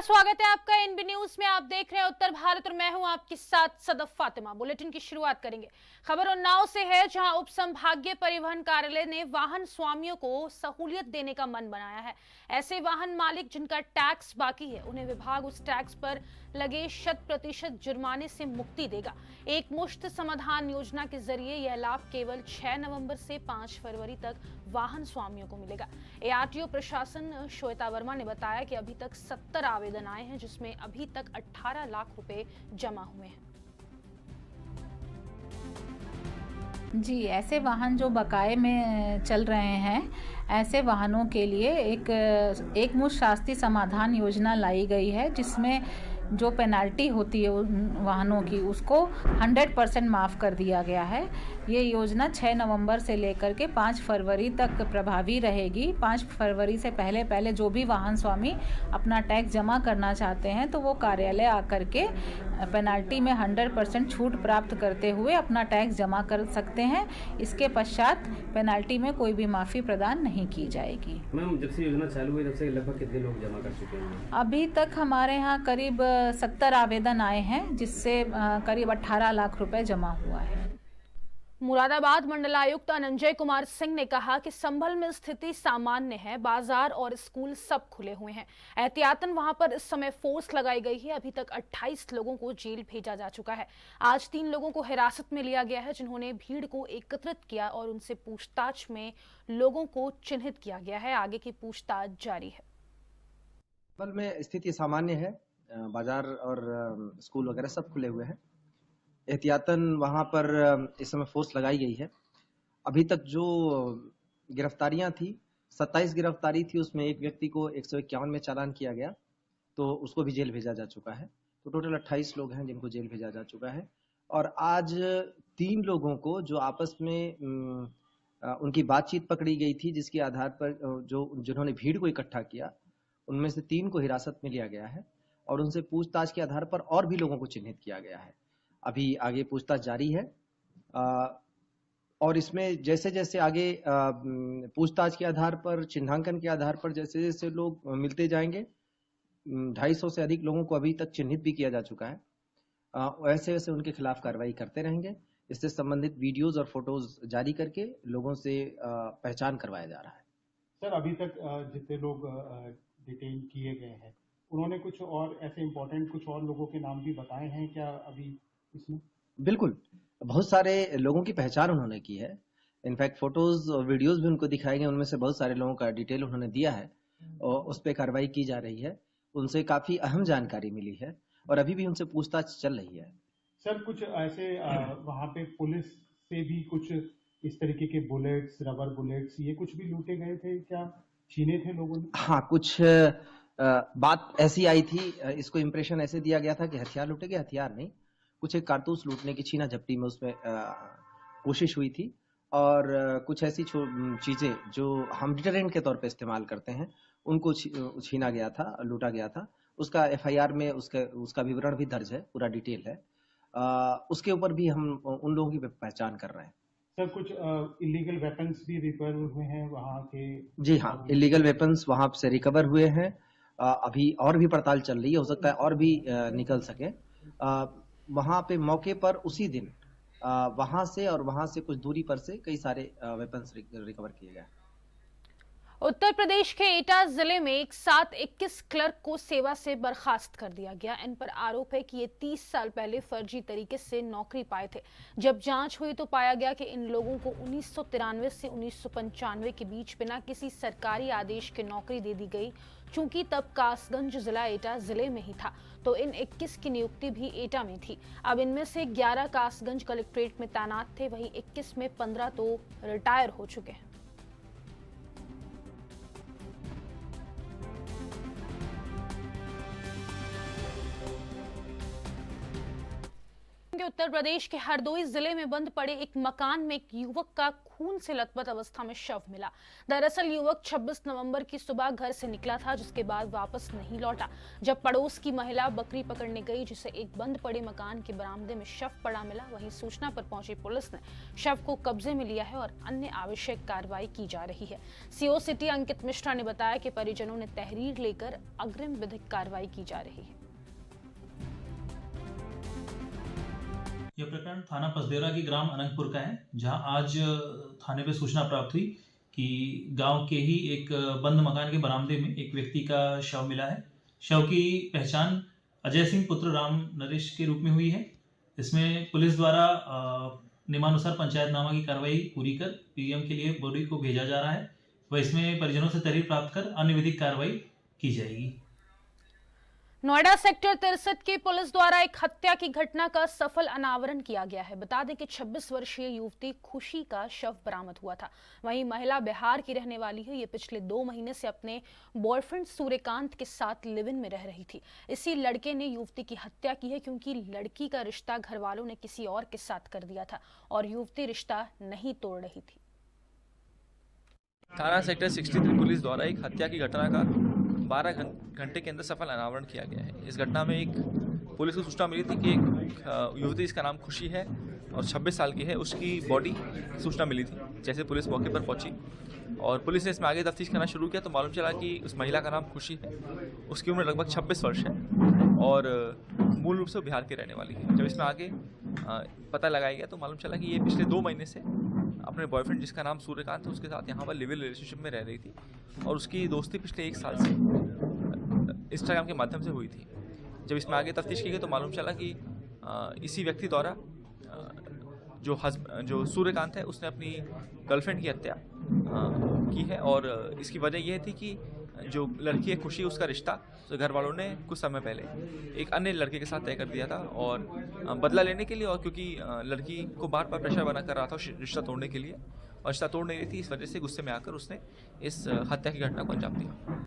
स्वागत है आपका एनबी न्यूज में। आप देख रहे हैं उत्तर भारत और मैं हूं आपके साथ सदफ फातिमा। बुलेटिन की शुरुआत करेंगे। खबर उन्नाव से है, जहां उप संभागीय परिवहन कार्यालय ने वाहन स्वामियों को सहूलियत देने का मन बनाया है। ऐसे वाहन मालिक जिनका टैक्स बाकी है, उन्हें विभाग उस टैक्स पर लगे 100% जुर्माने से मुक्ति देगा। एक मुश्त समाधान योजना के जरिए यह लाभ केवल 6 नवंबर से 5 फरवरी तक वाहन स्वामियों को मिलेगा। एआरटीओ प्रशासन श्वेता वर्मा ने बताया कि अभी तक 70 आवेदन आए हैं, जिसमें अभी तक 18 लाख रुपए जमा हुए हैं। जी, ऐसे वाहन जो बकाये में चल रहे हैं, ऐसे वाहनों के लिए एक मुश्त शास्ति समाधान योजना लाई गई है, जिसमें जो पेनाल्टी होती है उन वाहनों की, उसको 100% माफ़ कर दिया गया है। ये योजना 6 नवंबर से लेकर के 5 फरवरी तक प्रभावी रहेगी। 5 फरवरी से पहले जो भी वाहन स्वामी अपना टैक्स जमा करना चाहते हैं, तो वो कार्यालय आकर के पेनाल्टी में 100% छूट प्राप्त करते हुए अपना टैक्स जमा कर सकते हैं। इसके पश्चात पेनाल्टी में कोई भी माफ़ी प्रदान नहीं की जाएगी। मैम, जब से योजना चालू हुई तब से लगभग कितने लोग जमा कर चुके हैं? अभी तक हमारे यहाँ करीब 70 आवेदन आए हैं, जिससे करीब 18 लाख रुपए जमा हुआ है। मुरादाबाद मंडलायुक्त अनंजय कुमार सिंह ने कहा कि संभल में स्थिति सामान्य है, बाजार और स्कूल सब खुले हुए हैं। एहतियातन वहां पर इस समय फोर्स लगाई गई है। अभी तक 28 लोगों को जेल भेजा जा चुका है। आज 3 लोगों को हिरासत में लिया गया है, जिन्होंने भीड़ को एकत्रित किया और उनसे पूछताछ में लोगों को चिन्हित किया गया है। आगे की पूछताछ जारी है। संभल में स्थिति सामान्य है, बाजार और स्कूल वगैरह सब खुले हुए हैं। एहतियातन वहां पर इस समय फोर्स लगाई गई है। अभी तक जो गिरफ्तारियां थी, 27 गिरफ्तारी थी, उसमें एक व्यक्ति को 151 में चालान किया गया, तो उसको भी जेल भेजा जा चुका है। तो टोटल 28 लोग हैं जिनको जेल भेजा जा चुका है। और आज 3 लोगों को जो आपस में उनकी बातचीत पकड़ी गई थी, जिसके आधार पर जिन्होंने भीड़ को इकट्ठा किया, उनमें से 3 को हिरासत में लिया गया है और उनसे पूछताछ के आधार पर और भी लोगों को चिन्हित किया गया है। अभी आगे पूछताछ जारी है और इसमें जैसे जैसे आगे पूछताछ के आधार पर, चिन्हांकन के आधार पर जैसे जैसे लोग मिलते जाएंगे, 250 से अधिक लोगों को अभी तक चिन्हित भी किया जा चुका है। वैसे वैसे उनके खिलाफ कार्रवाई करते रहेंगे। इससे संबंधित वीडियोज और फोटोज जारी करके लोगों से पहचान करवाया जा रहा है। सर, अभी तक जितने लोग डिटेन किए गए हैं, उन्होंने कुछ और ऐसे इम्पोर्टेंट कुछ और लोगों के नाम भी बताए हैं क्या अभी इसमें? बिल्कुल, बहुत सारे लोगों की पहचान उन्होंने की है। इनफैक्ट फोटोज और वीडियोज भी उनको दिखाए गए, उनमें से बहुत सारे लोगों का डिटेल उन्होंने दिया है और उस पर कार्रवाई की जा रही है। उनसे काफी अहम जानकारी मिली है और अभी भी उनसे पूछताछ चल रही है। सर, कुछ ऐसे वहां पे पुलिस से भी कुछ इस तरीके के बुलेट्स, रबर बुलेट्स, ये कुछ भी लूटे गए थे क्या, छीने थे लोगों ने? हाँ, कुछ बात ऐसी आई थी, इसको इम्प्रेशन ऐसे दिया गया था कि हथियार लूटे गए। हथियार नहीं, कुछ एक कारतूस लूटने की छीना झपटी में उसमें कोशिश हुई थी और कुछ ऐसी चीजें जो हम डिटरेंट के तौर पे इस्तेमाल करते हैं, उनको छीना गया था, लूटा गया था। उसका एफआईआर में उसका विवरण भी दर्ज है, पूरा डिटेल है। उसके ऊपर भी हम उन लोगों की पहचान कर रहे हैं। सर, कुछ इलीगल वेपन्स भी रिकवर हुए हैं वहां के? जी हाँ, इलीगल वेपन्स वहां से रिकवर हुए हैं। अभी और भी पड़ताल चल रही है, हो सकता है और भी निकल सके। वहां पे मौके पर उसी दिन वहां से और वहां से कुछ दूरी पर से कई सारे वेपन्स रिकवर किए गए। उत्तर प्रदेश के एटा जिले में एक साथ 21 क्लर्क को सेवा से बर्खास्त कर दिया गया। इन पर आरोप है कि ये 30 साल पहले फर्जी तरीके से नौकरी पाए थे। जब जांच हुई तो पाया गया कि इन लोगों को 1993 से 1995 के बीच बिना किसी सरकारी आदेश के नौकरी दे दी गई। चूंकि तब कासगंज जिला एटा जिले में ही था, तो इन 21 की नियुक्ति भी एटा में थी। अब इनमें से 11 कासगंज कलेक्ट्रेट में तैनात थे, वहीं 21 में 15 तो रिटायर हो चुके हैं। उत्तर प्रदेश के हरदोई जिले में बंद पड़े एक मकान में एक युवक का खून से लथपथ अवस्था में शव मिला। दरअसल युवक 26 नवंबर की सुबह घर से निकला था, जिसके बाद वापस नहीं लौटा। जब पड़ोस की महिला बकरी पकड़ने गई, जिसे एक बंद पड़े मकान के बरामदे में शव पड़ा मिला। वहीं सूचना पर पहुंची पुलिस ने शव को कब्जे में लिया है और अन्य आवश्यक कार्रवाई की जा रही है। सीओ सिटी अंकित मिश्रा ने बताया कि परिजनों ने तहरीर लेकर अग्रिम विधिक कार्रवाई की जा रही है। यह प्रकरण थाना पसदेवरा के ग्राम अनंतपुर का है, जहां आज थाने पे सूचना प्राप्त हुई कि गांव के ही एक बंद मकान के बरामदे में एक व्यक्ति का शव मिला है। शव की पहचान अजय सिंह पुत्र राम नरेश के रूप में हुई है। इसमें पुलिस द्वारा नियमानुसार पंचायतनामा की कार्रवाई पूरी कर पीएम के लिए बॉडी को भेजा जा रहा है व इसमें परिजनों से तहरीर प्राप्त कर अन्य विधिक कार्रवाई की जाएगी। नोएडा सेक्टर 63 की पुलिस द्वारा एक हत्या की घटना का सफल अनावरण किया गया है। बता दें कि 26 वर्षीय युवती खुशी का शव बरामद हुआ था। वहीं महिला बिहार की रहने वाली है। ये पिछले 2 महीने से अपने बॉयफ्रेंड सूर्यकांत के साथ लिव इन में रह रही थी। इसी लड़के ने युवती की हत्या की है, क्योंकि लड़की का रिश्ता घर वालों ने किसी और के साथ कर दिया था और युवती रिश्ता नहीं तोड़ रही थी। थाना सेक्टर 63 पुलिस द्वारा एक हत्या की घटना का 12 घंटे के अंदर सफल अनावरण किया गया है। इस घटना में एक पुलिस को सूचना मिली थी कि एक युवती, इसका नाम खुशी है और 26 साल की है, उसकी बॉडी सूचना मिली थी। जैसे पुलिस मौके पर पहुंची और पुलिस ने इसमें आगे तफ्तीश करना शुरू किया तो मालूम चला कि उस महिला का नाम खुशी है, उसकी उम्र लगभग 26 वर्ष है और मूल रूप से बिहार की रहने वाली है। जब इसमें आगे पता लगाया गया तो मालूम चला कि ये पिछले 2 महीने से अपने बॉयफ्रेंड, जिसका नाम सूर्यकांत है, उसके साथ यहाँ पर लिव इन रिलेशनशिप में रह रही थी और उसकी दोस्ती पिछले 1 साल से इंस्टाग्राम के माध्यम से हुई थी। जब इसमें आगे तफ्तीश की गई तो मालूम चला कि इसी व्यक्ति द्वारा जो सूर्यकांत है, उसने अपनी गर्लफ्रेंड की हत्या की है और इसकी वजह यह थी कि जो लड़की है खुशी, उसका रिश्ता तो घर वालों ने कुछ समय पहले एक अन्य लड़के के साथ तय कर दिया था और बदला लेने के लिए, और क्योंकि लड़की को बार बार प्रेशर बना कर रहा था रिश्ता तोड़ने के लिए और रिश्ता तोड़ नहीं रही थी, इस वजह से गुस्से में आकर उसने इस हत्या की घटना को अंजाम दिया।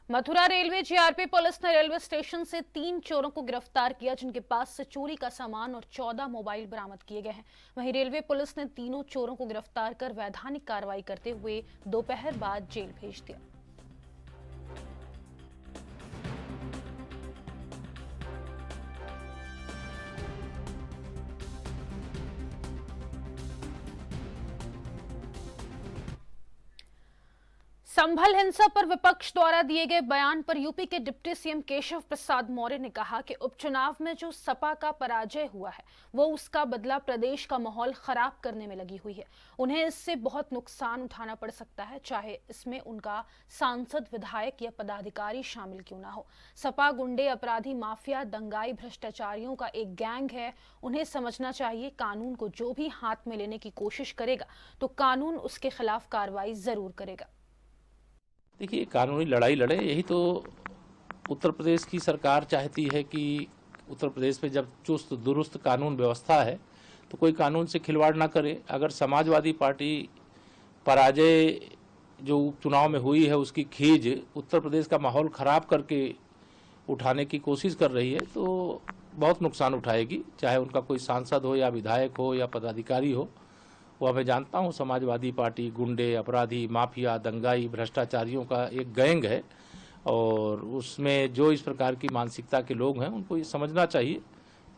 मथुरा रेलवे जीआरपी पुलिस ने रेलवे स्टेशन से 3 चोरों को गिरफ्तार किया, जिनके पास से चोरी का सामान और 14 मोबाइल बरामद किए गए हैं। वहीं रेलवे पुलिस ने तीनों चोरों को गिरफ्तार कर वैधानिक कार्रवाई करते हुए दोपहर बाद जेल भेज दिया। संभल हिंसा पर विपक्ष द्वारा दिए गए बयान पर यूपी के डिप्टी सीएम केशव प्रसाद मौर्य ने कहा कि उपचुनाव में जो सपा का पराजय हुआ है, वो उसका बदला प्रदेश का माहौल खराब करने में लगी हुई है। उन्हें इससे बहुत नुकसान उठाना पड़ सकता है, चाहे इसमें उनका सांसद, विधायक या पदाधिकारी शामिल क्यों ना हो। सपा गुंडे, अपराधी, माफिया, दंगाई, भ्रष्टाचारियों का एक गैंग है। उन्हें समझना चाहिए, कानून को जो भी हाथ में लेने की कोशिश करेगा तो कानून उसके खिलाफ कार्रवाई जरूर करेगा। देखिए, कानूनी लड़ाई लड़े, यही तो उत्तर प्रदेश की सरकार चाहती है कि उत्तर प्रदेश में जब चुस्त दुरुस्त कानून व्यवस्था है तो कोई कानून से खिलवाड़ ना करे। अगर समाजवादी पार्टी पराजय जो उपचुनाव में हुई है उसकी खींच उत्तर प्रदेश का माहौल खराब करके उठाने की कोशिश कर रही है तो बहुत नुकसान उठाएगी, चाहे उनका कोई सांसद हो या विधायक हो या पदाधिकारी हो। वो मैं जानता हूँ समाजवादी पार्टी गुंडे, अपराधी, माफिया, दंगाई, भ्रष्टाचारियों का एक गैंग है और उसमें जो इस प्रकार की मानसिकता के लोग हैं उनको ये समझना चाहिए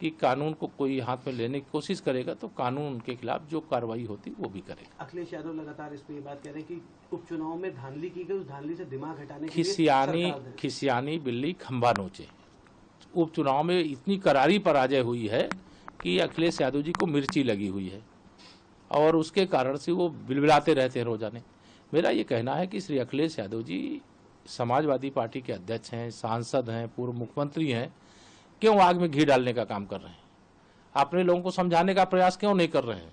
कि कानून को कोई हाथ में लेने की कोशिश करेगा तो कानून उनके खिलाफ जो कार्रवाई होती वो भी करेगा। अखिलेश यादव लगातार इस पे ये बात कह रहे हैं कि उपचुनाव में धांधली की गई, उस धांधली से दिमाग हटाने के लिए खिसियानी बिल्ली खंभा नोचे। उपचुनाव में इतनी करारी पराजय हुई है कि अखिलेश यादव जी को मिर्ची लगी हुई है और उसके कारण से वो बिलबिलाते रहते हैं रोजाने। मेरा ये कहना है कि श्री अखिलेश यादव जी समाजवादी पार्टी के अध्यक्ष हैं, सांसद हैं, पूर्व मुख्यमंत्री हैं, क्यों आग में घी डालने का काम कर रहे हैं? अपने लोगों को समझाने का प्रयास क्यों नहीं कर रहे हैं?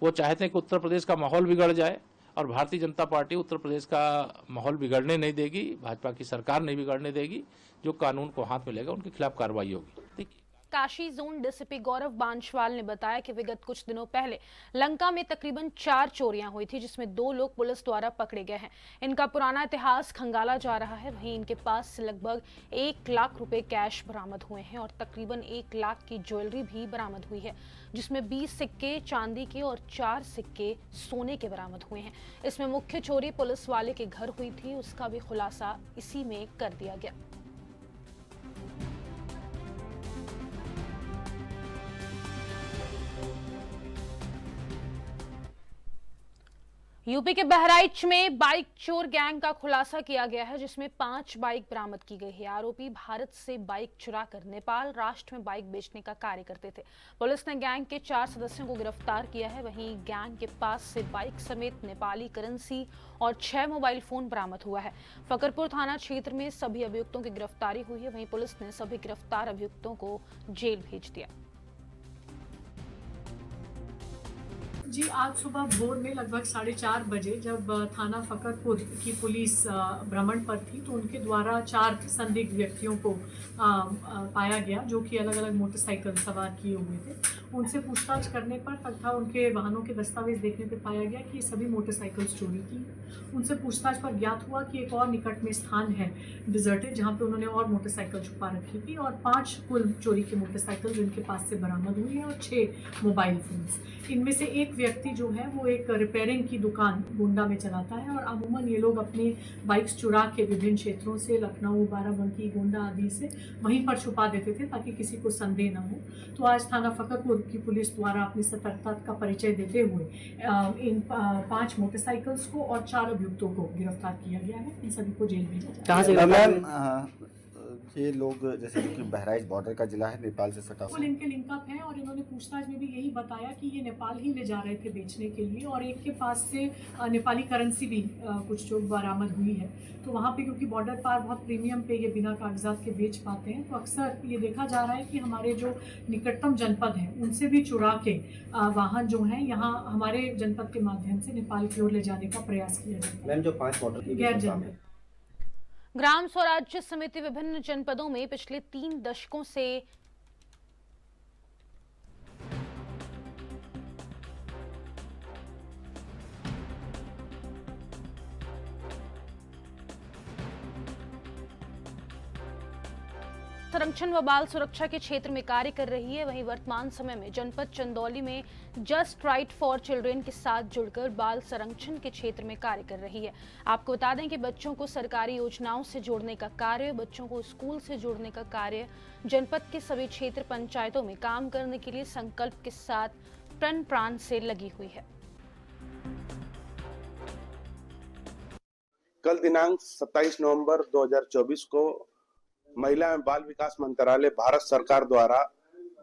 वो चाहते हैं कि उत्तर प्रदेश का माहौल बिगड़ जाए और भारतीय जनता पार्टी उत्तर प्रदेश का माहौल बिगड़ने नहीं देगी, भाजपा की सरकार नहीं बिगड़ने देगी। जो कानून को हाथ में लेगा उनके खिलाफ कार्रवाई होगी। देखिए, काशी जोन डीसीपी गौरव बांशवाल ने बताया कि विगत कुछ दिनों पहले लंका में तकरीबन 4 चोरियां हुई थी, जिसमें 2 लोग पुलिस द्वारा पकड़े गए हैं। इनका पुराना इतिहास खंगाला जा रहा है। वहीं इनके पास से लगभग 1 लाख रुपए कैश बरामद हुए हैं और तकरीबन 1 लाख की ज्वेलरी भी बरामद हुई है, जिसमें 20 सिक्के चांदी के और 4 सिक्के सोने के बरामद हुए हैं। इसमें मुख्य चोरी पुलिस वाले के घर हुई थी, उसका भी खुलासा इसी में कर दिया गया। यूपी के बहराइच में बाइक चोर गैंग का खुलासा किया गया है, जिसमें 5 बाइक बरामद की गई है। आरोपी भारत से बाइक चुराकर नेपाल राष्ट्र में बाइक बेचने का कार्य करते थे। पुलिस ने गैंग के 4 सदस्यों को गिरफ्तार किया है। वहीं गैंग के पास से बाइक समेत नेपाली करेंसी और 6 मोबाइल फोन बरामद हुआ है। फकरपुर थाना क्षेत्र में सभी अभियुक्तों की गिरफ्तारी हुई है। वहीं पुलिस ने सभी गिरफ्तार अभियुक्तों को जेल भेज दिया। जी, आज सुबह भोर में लगभग 4:30 बजे जब थाना फकरपुर की पुलिस भ्रमण पर थी, तो उनके द्वारा 4 संदिग्ध व्यक्तियों को पाया गया, जो कि अलग अलग मोटरसाइकिल सवार किए हुए थे। उनसे पूछताछ करने पर तथा उनके वाहनों के दस्तावेज देखने पर पाया गया कि सभी मोटरसाइकिल्स चोरी की। उनसे पूछताछ पर ज्ञात हुआ कि एक और निकट में स्थान है डिजर्टेड, जहाँ पे उन्होंने और मोटरसाइकिल छुपा रखी थी और 5 कुल चोरी की मोटरसाइकिल इनके पास से बरामद हुई है और 6 मोबाइल फोन्स। इनमें से एक व्यक्ति जो है वो एक रिपेयरिंग की दुकान गोंडा में चलाता है और अमूमन ये लोग अपने बाइक्स चुरा के विभिन्न क्षेत्रों से, लखनऊ, बाराबंकी, गोंडा आदि से वहीं पर छुपा देते थे ताकि किसी को संदेह न हो। तो आज थाना फकरपुर की पुलिस द्वारा अपनी सतर्कता का परिचय देते हुए इन 5 मोटरसाइकिल्स को और 4 अभियुक्तों को गिरफ्तार किया गया है। इन सभी को जेल भेजा जाएगा। मैम, ये लोग जैसे कि बहराइच बॉर्डर का जिला है, नेपाल से सटा हुआ, इनके लिंकअप है और इन्होंने पूछताछ में भी यही बताया कि ये नेपाल ही ले जा रहे थे बेचने के लिए और एक के पास से नेपाली करेंसी भी कुछ जो बरामद हुई है। तो वहाँ पे क्योंकि बॉर्डर पार बहुत प्रीमियम पे ये बिना कागजात के बेच पाते हैं, तो अक्सर ये देखा जा रहा है कि हमारे जो निकटतम जनपद हैं उनसे भी चुरा के वाहन जो हैं यहाँ हमारे जनपद के माध्यम से नेपाल की ओर ले जाने का प्रयास किया जाता है। मैम, जो 5 मोटर गैर जनपद ग्राम स्वराज्य समिति विभिन्न जनपदों में पिछले 3 दशकों से संरक्षण व बाल सुरक्षा के क्षेत्र में कार्य कर रही है। वहीं वर्तमान समय में जनपद चंदौली में जस्ट राइट फॉर चिल्ड्रन के साथ जुड़कर बाल संरक्षण के क्षेत्र में कार्य कर रही है। आपको बता दें कि बच्चों को सरकारी योजनाओं से जोड़ने का कार्य, बच्चों को स्कूल से जोड़ने का कार्य जनपद के सभी क्षेत्र पंचायतों में काम करने के लिए संकल्प के साथ प्रण प्राण से लगी हुई है। कल दिनांक 27 नवंबर 2024 को महिला एवं बाल विकास मंत्रालय भारत सरकार द्वारा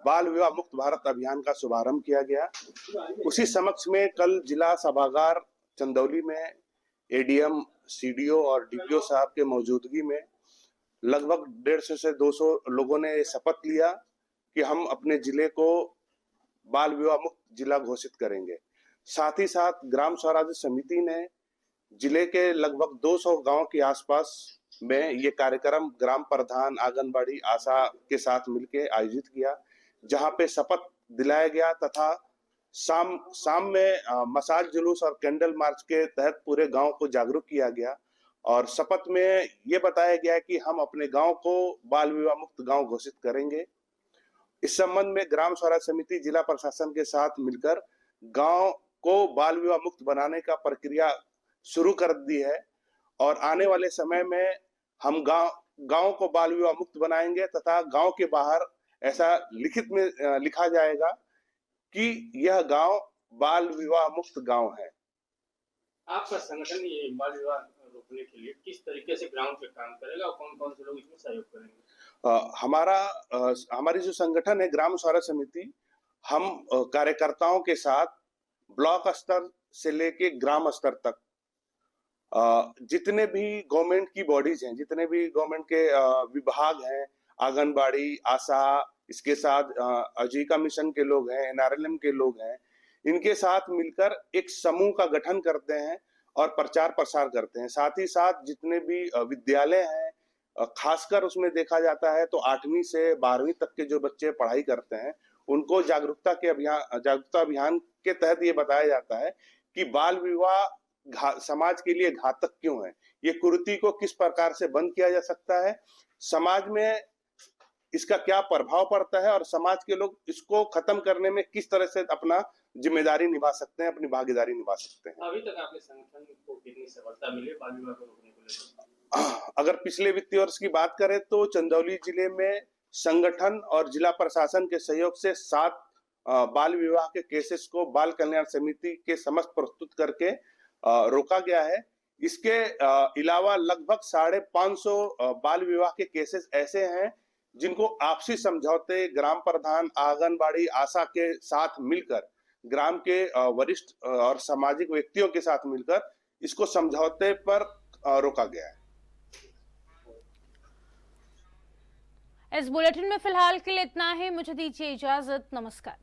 बाल विवाह मुक्त भारत अभियान का शुभारंभ किया गया। उसी समक्ष में कल जिला सभागार चंदौली में एडीएम, सीडीओ और डीपीओ साहब के मौजूदगी में लगभग 150 से 200 लोगों ने शपथ लिया कि हम अपने जिले को बाल विवाह मुक्त जिला घोषित करेंगे। साथ ही साथ ग्राम स्वराज्य समिति ने जिले के लगभग 200 गांव के आसपास में ये कार्यक्रम ग्राम प्रधान, आंगनबाड़ी, आशा के साथ मिलकर आयोजित किया, जहां पे शपथ दिलाया गया तथा शाम में मसाज जुलूस और कैंडल मार्च के तहत पूरे गांव को जागरूक किया गया और शपथ में ये बताया गया कि हम अपने गांव को बाल विवाह मुक्त गांव घोषित करेंगे। इस संबंध में ग्राम स्वराज समिति जिला प्रशासन के साथ मिलकर गांव को बाल विवाह मुक्त बनाने का प्रक्रिया शुरू कर दी है और आने वाले समय में हम गांव को बाल विवाह मुक्त बनाएंगे तथा गांव के बाहर ऐसा लिखित में लिखा जाएगा कि यह गांव बाल विवाह मुक्त गांव है। आपका संगठन ये बाल विवाह रोकने के लिए किस तरीके से ग्राउंड पे काम करेगा और कौन-कौन से लोग इसमें सहयोग करेंगे? हमारी जो संगठन है ग्राम स्वराज समिति, हम कार्यकर्ताओं के साथ ब्लॉक स्तर से लेके ग्राम स्तर तक जितने भी गवर्नमेंट की बॉडीज हैं, जितने भी गवर्नमेंट के विभाग हैं, आंगनबाड़ी, आशा, इसके साथ आजीविका मिशन के लोग हैं, एनआरएलएम के लोग हैं, इनके साथ मिलकर एक समूह का गठन करते हैं और प्रचार प्रसार करते हैं। साथ ही साथ जितने भी विद्यालय हैं, खासकर उसमें देखा जाता है तो 8वीं से 12वीं तक के जो बच्चे पढ़ाई करते हैं उनको जागरूकता अभियान के तहत ये बताया जाता है कि बाल विवाह समाज के लिए घातक क्यों है, ये कुरीति को किस प्रकार से बंद किया जा सकता है, समाज में इसका क्या प्रभाव पड़ता है और समाज के लोग इसको खत्म करने में किस तरह से अपना जिम्मेदारी निभा सकते हैं, अपनी भागीदारी निभा सकते हैं। अभी तक आपके संगठन को कितनी सफलता मिली बाल विवाह को रोकने को लेकर? अगर पिछले वित्तीय वर्ष की बात करें तो चंदौली जिले में संगठन और जिला प्रशासन के सहयोग से 7 बाल विवाह के केसेस को बाल कल्याण समिति के समक्ष प्रस्तुत करके रोका गया है। इसके अलावा लगभग 550 बाल विवाह के केसेस ऐसे हैं जिनको आपसी समझौते ग्राम प्रधान, आंगनबाड़ी, आशा के साथ मिलकर, ग्राम के वरिष्ठ और सामाजिक व्यक्तियों के साथ मिलकर इसको समझौते पर रोका गया है। इस बुलेटिन में फिलहाल के लिए इतना ही। मुझे दीजिए इजाजत। नमस्कार।